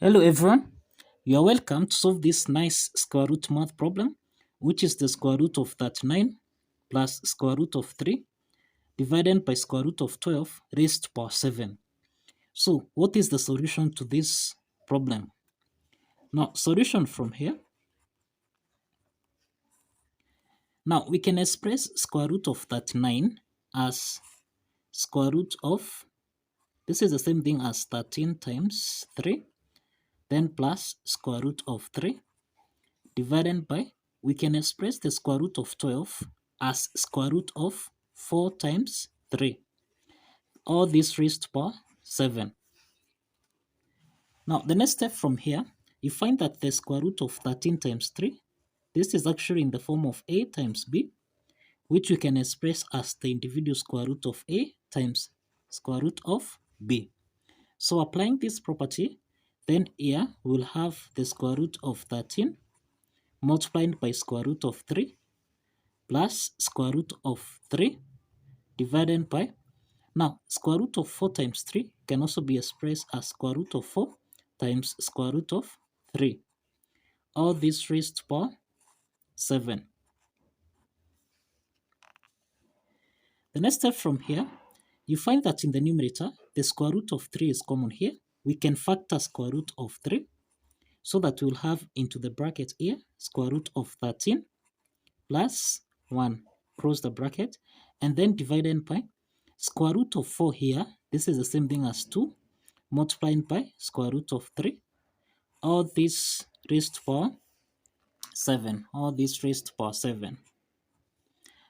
Hello everyone, you are welcome to solve this nice square root math problem, which is the square root of 39 plus square root of 3 divided by square root of 12 raised to power 7. So what is the solution to this problem? Now solution from here. Now we can express square root of 39 as square root of, this is the same thing as 13 times 3, then plus square root of 3 divided by, we can express the square root of 12 as square root of 4 times 3. All this raised to power 7. Now the next step from here, you find that the square root of 13 times 3, this is actually in the form of a times b, which we can express as the individual square root of a times square root of b. So applying this property, then here we'll have the square root of 13 multiplied by square root of 3 plus square root of 3 divided by, now square root of 4 times 3 can also be expressed as square root of 4 times square root of 3. All this raised to power 7. The next step from here, you find that in the numerator, the square root of 3 is common here. We can factor square root of 3 so that we'll have into the bracket here square root of 13 plus 1, close the bracket, and then divided by square root of 4 here. This is the same thing as 2 multiplied by square root of 3. All this raised to power 7. All this raised to power 7.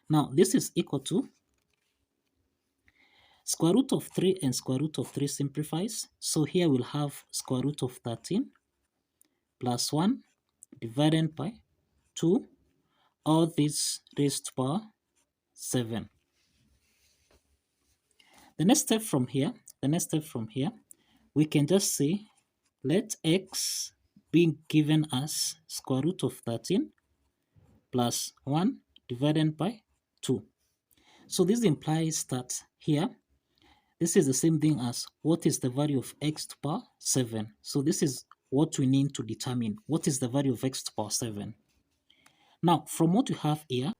Now this is equal to square root of 3 and square root of 3 simplifies. So here we'll have square root of 13 plus 1 divided by 2. All this raised to power 7. The next step from here, we can just say let x be given as square root of 13 plus 1 divided by 2. So this implies that here, this is the same thing as what is the value of x to power 7. So this is what we need to determine. What is the value of x to power 7? Now, from what we have here,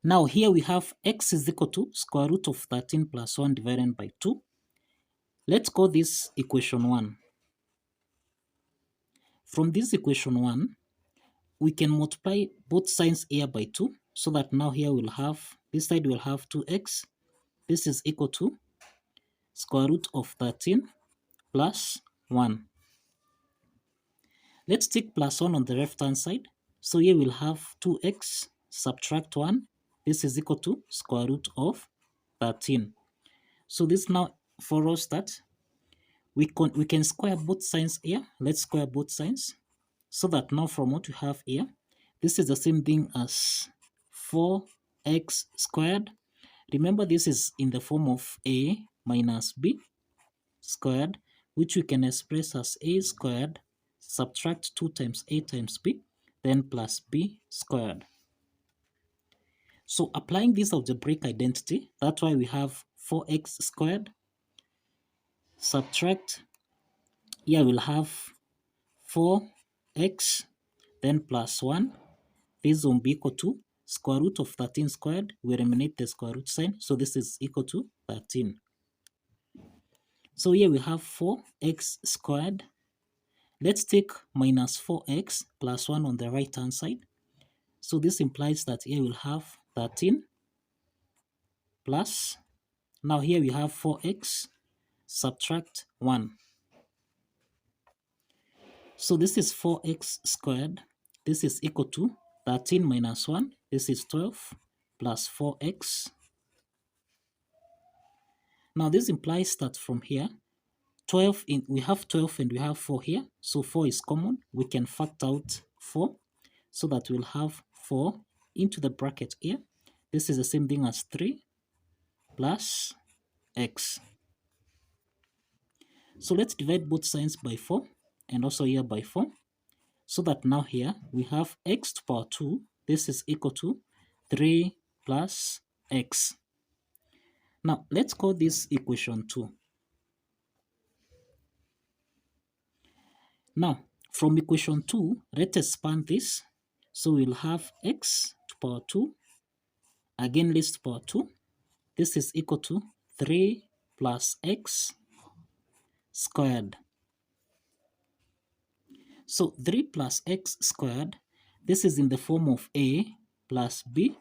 now here we have x is equal to square root of 13 plus 1 divided by 2. Let's call this equation 1. From this equation 1, we can multiply both signs here by 2, so that now here we'll have, this side will have 2x. This is equal to square root of 13 plus 1. Let's take plus 1 on the left hand side. So here we'll have 2x subtract 1. This is equal to square root of 13. So this now for us that we can square both signs here. Let's square both signs. So that now from what we have here, this is the same thing as 4x squared. Remember, this is in the form of a minus b squared, which we can express as a squared subtract 2 times a times b, then plus b squared. So applying this algebraic identity, that's why we have 4x squared subtract, here we'll have 4x, then plus 1. This will be equal to square root of 13 squared. We eliminate the square root sign, so this is equal to 13. So here we have 4x squared. Let's take minus 4x plus 1 on the right hand side. So this implies that here we'll have 13 plus, now here we have 4x subtract 1. So this is 4x squared. This is equal to 13 minus 1. This is 12 plus 4x. Now this implies that from here, we have 12 and we have 4 here. So 4 is common. We can factor out 4 so that we'll have 4 into the bracket here. This is the same thing as 3 plus x. So let's divide both signs by 4 and also here by 4. So that now here we have x to power 2. This is equal to 3 plus x. Now let's call this equation 2. Now, from equation 2, let's expand this. So we'll have x to power 2, again raised to power 2. This is equal to 3 plus x squared. So 3 plus x squared, this is in the form of a plus b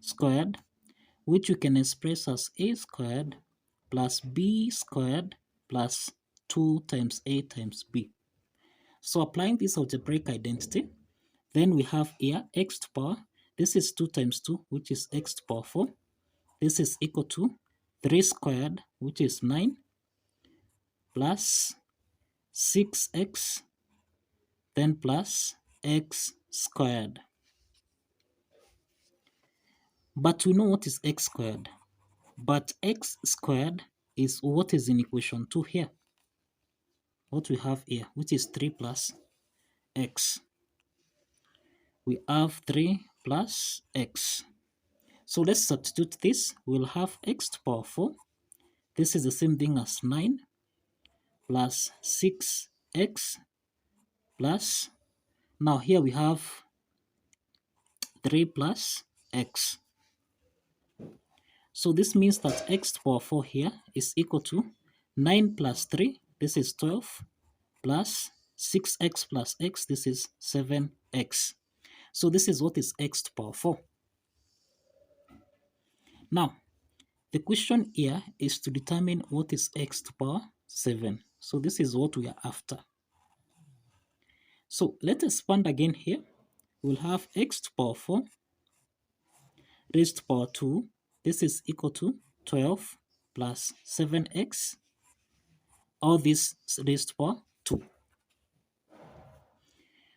squared, which you can express as a squared plus b squared plus 2 times a times b. So applying this algebraic identity, then we have here x to power, this is 2 times 2, which is x to power 4. This is equal to 3 squared, which is 9, plus 6x, then plus x squared. But we know what is x squared. But x squared is what is in equation 2 here. What we have here, which is 3 plus x. We have 3 plus x. So let's substitute this. We'll have x to power 4. This is the same thing as 9 plus 6x plus, now here we have 3 plus x. So this means that x to power 4 here is equal to 9 plus 3, this is 12, plus 6x plus x, this is 7x. So this is what is x to power 4. Now, the question here is to determine what is x to power 7. So this is what we are after. So let's expand again here. We'll have x to power 4 raised to power 2. This is equal to 12 plus 7x. All this raised to power 2.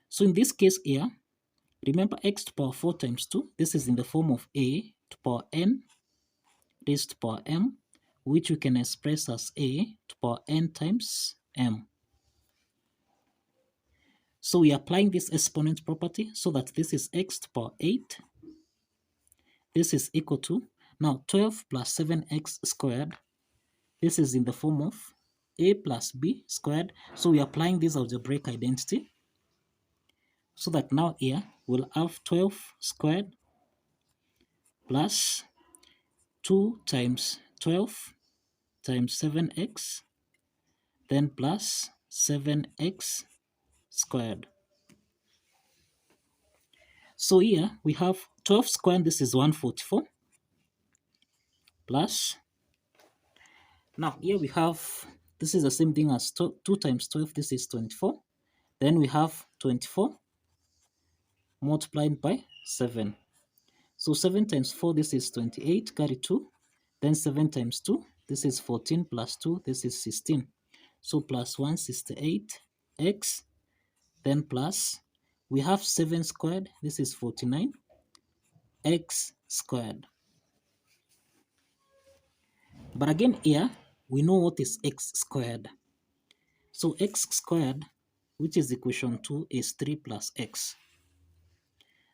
So in this case here, remember x to power 4 times 2. This is in the form of a to power n raised to power m, which we can express as a to power n times m. So we are applying this exponent property so that this is x to power 8. This is equal to, now 12 plus 7x squared. This is in the form of a plus b squared. So we are applying this algebraic identity so that now here we'll have 12 squared plus 2 times 12 times 7x, then plus 7x squared. So here we have 12 squared, this is 144, plus, now here we have, this is the same thing as 2 times 12, this is 24. Then we have 24 multiplied by 7. So 7 times 4, this is 28, carry 2. Then 7 times 2, this is 14 plus 2, this is 16. So plus 168x, then plus, we have 7 squared, this is 49, x squared. But again here, we know what is x squared. So x squared, which is equation 2, is 3 plus x.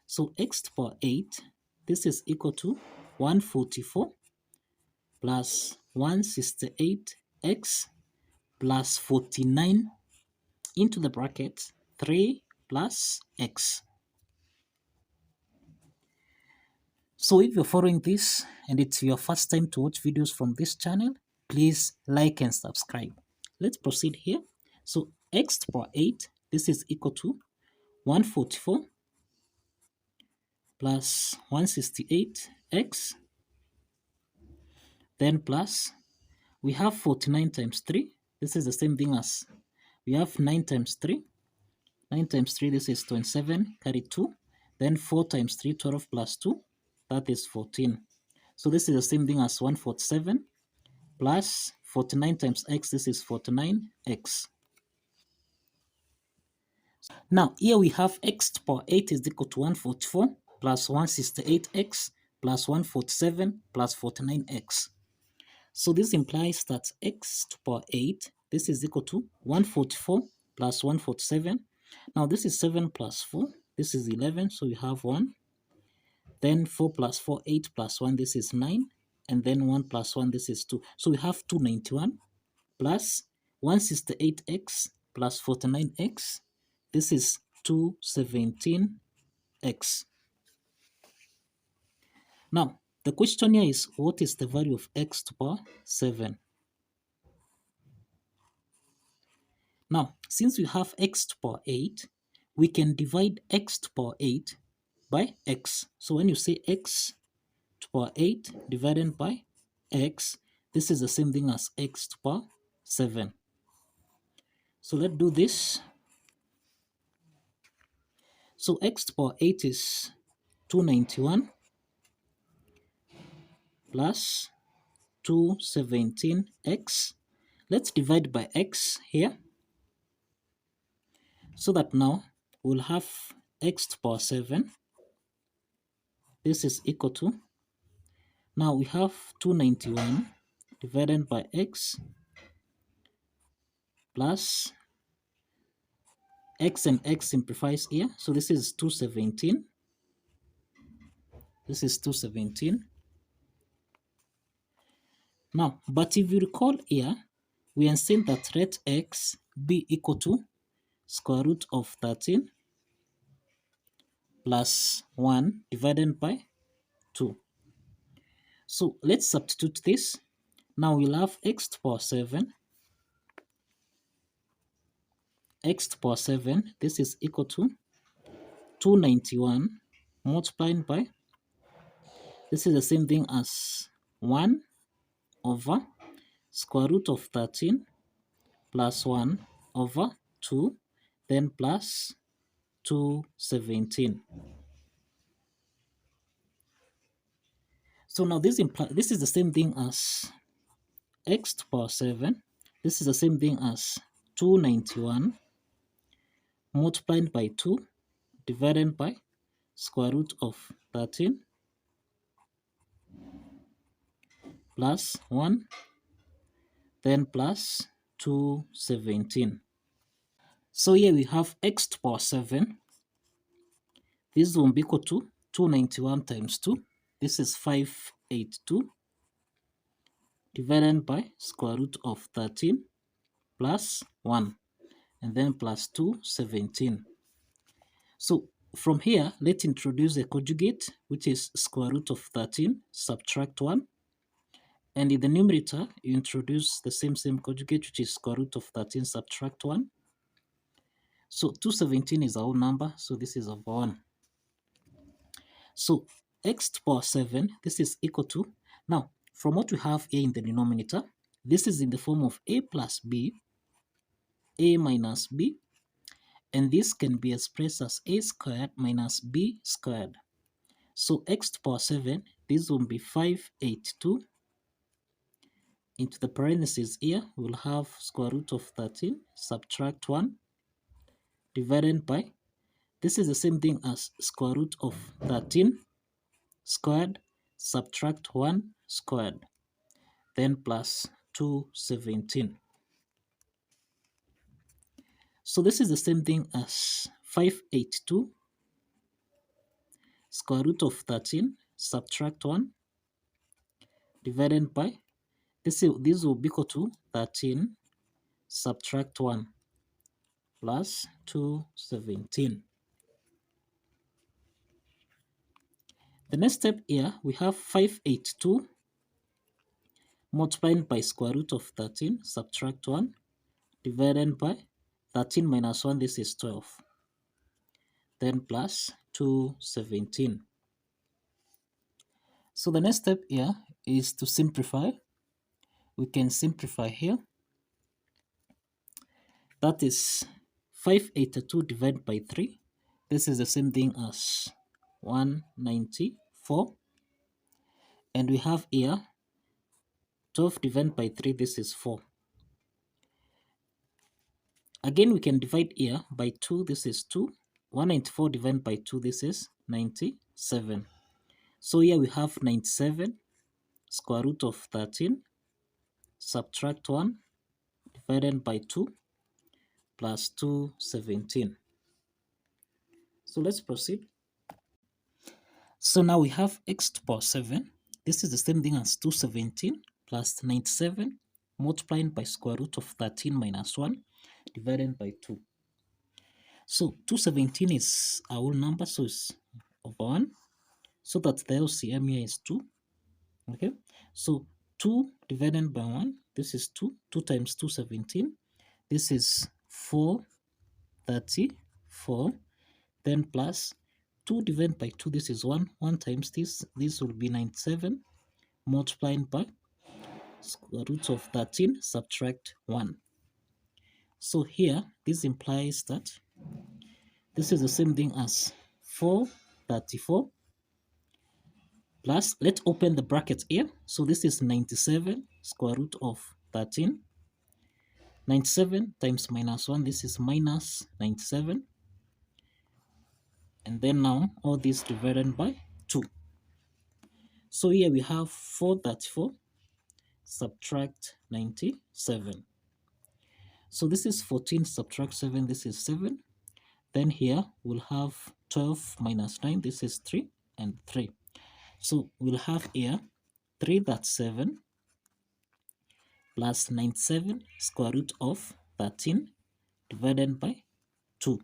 So x to the power 8, this is equal to 144 plus 168x plus 49 into the bracket 3 plus x. So if you're following this and it's your first time to watch videos from this channel, please like and subscribe. Let's proceed here. So x to the power 8, this is equal to 144 plus 168x, then plus, we have 49 times 3. This is the same thing as, we have 9 times 3. 9 times 3, this is 27, carry 2. Then 4 times 3, 12 plus 2, that is 14. So this is the same thing as 147 plus 49 times x, this is 49x. Now, here we have x to the power 8 is equal to 144 plus 168x plus 147 plus 49x. So this implies that x to the power 8, this is equal to 144 plus 147. Now this is 7 plus 4, this is 11, so we have 1. Then 4 plus 4, 8 plus 1, this is 9. And then 1 plus 1, this is 2. So we have 291 plus 168x plus 49x. This is 217x. Now, the question here is, what is the value of x to the power 7? Now, since we have x to the power 8, we can divide x to the power 8 by x. So when you say x to the power 8 divided by x, this is the same thing as x to the power 7. So let's do this. So x to the power 8 is 291 plus 217x. Let's divide by x here, so that now we'll have x to the power 7. This is equal to, now we have 291 divided by x plus x, and x simplifies here. So this is 217. This is 217. Now, but if you recall here, we are saying that let x be equal to square root of 13 plus 1 divided by 2. So let's substitute this. Now we'll have x to the power 7. X to the power 7, this is equal to 291 multiplied by, this is the same thing as 1 over square root of 13 plus 1 over 2, then plus 217. So now this is the same thing as x to the power 7. This is the same thing as 291 multiplied by 2 divided by square root of 13 plus 1, then plus 217. So here we have x to the power 7. This will be equal to 291 times 2. This is 582 divided by square root of 13 plus 1, and then plus 217. So from here, let's introduce a conjugate, which is square root of 13 subtract 1. And in the numerator, you introduce the same conjugate, which is square root of 13 subtract 1. So 217 is our whole number, so this is over 1. So x to the power 7, this is equal to, now from what we have here in the denominator, this is in the form of a plus b, a minus b, and this can be expressed as a squared minus b squared. So x to the power 7, this will be 582. Into the parentheses here, we'll have square root of 13 subtract 1 divided by, this is the same thing as square root of 13 squared subtract 1 squared, then plus 217. So this is the same thing as 582 square root of 13 subtract 1 divided by, this will be equal to 13 subtract 1 plus 217. The next step here, we have 582 multiplied by square root of 13 subtract 1 divided by 13 minus 1, this is 12, then plus 217. So the next step here is to simplify. We can simplify here. That is 582 divided by 3. This is the same thing as 194. And we have here 12 divided by 3, this is 4. Again, we can divide here by 2, this is 2. 194 divided by 2, this is 97. So here we have 97 square root of 13 subtract 1 divided by 2 plus 217. So let's proceed. So now we have x to the power 7. This is the same thing as 217 plus 97 multiplied by square root of 13 minus 1 divided by 2. So 217 is our whole number, so it's over 1. So that the LCM here is 2. Okay, so 2 divided by 1, this is 2. 2 times 2, 17. This is 434. Then plus 2 divided by 2, this is 1. 1 times this will be 97, multiplied by square root of 13, subtract 1. So here, this implies that this is the same thing as 434 plus, let's open the bracket here. So this is 97 square root of 13. 97 times minus 1, this is minus 97. And then now, all this divided by 2. So here we have 434 subtract 97. So this is 14 subtract 7, this is 7. Then here we'll have 12 minus 9, this is 3 and 3. So we'll have here 3, that's 7, plus 97 square root of 13 divided by 2.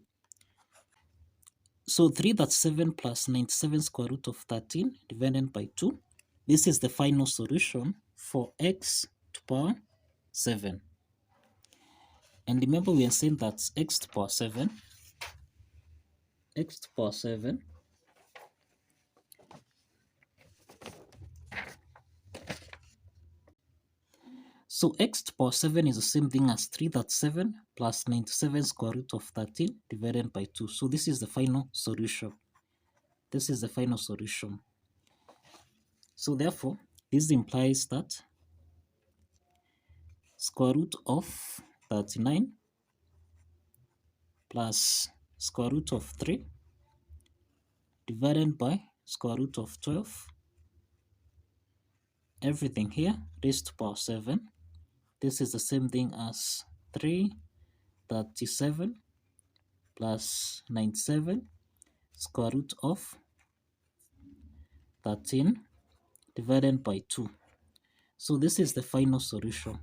So 3, that's 7, plus 97 square root of 13 divided by 2. This is the final solution for x to the power 7. And remember, we are saying that x to the power 7, x to the power 7 so x to the power 7 is the same thing as 3, that's 7, plus 97 square root of 13 divided by 2. So this is the final solution. This is the final solution. So therefore, this implies that square root of 39 plus square root of 3 divided by square root of 12, everything here raised to the power 7. This is the same thing as 337 plus 97 square root of 13 divided by 2. So this is the final solution.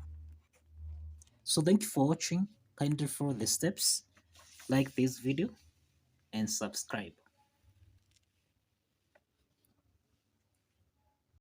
So thank you for watching. Kindly follow the steps, like this video, and subscribe.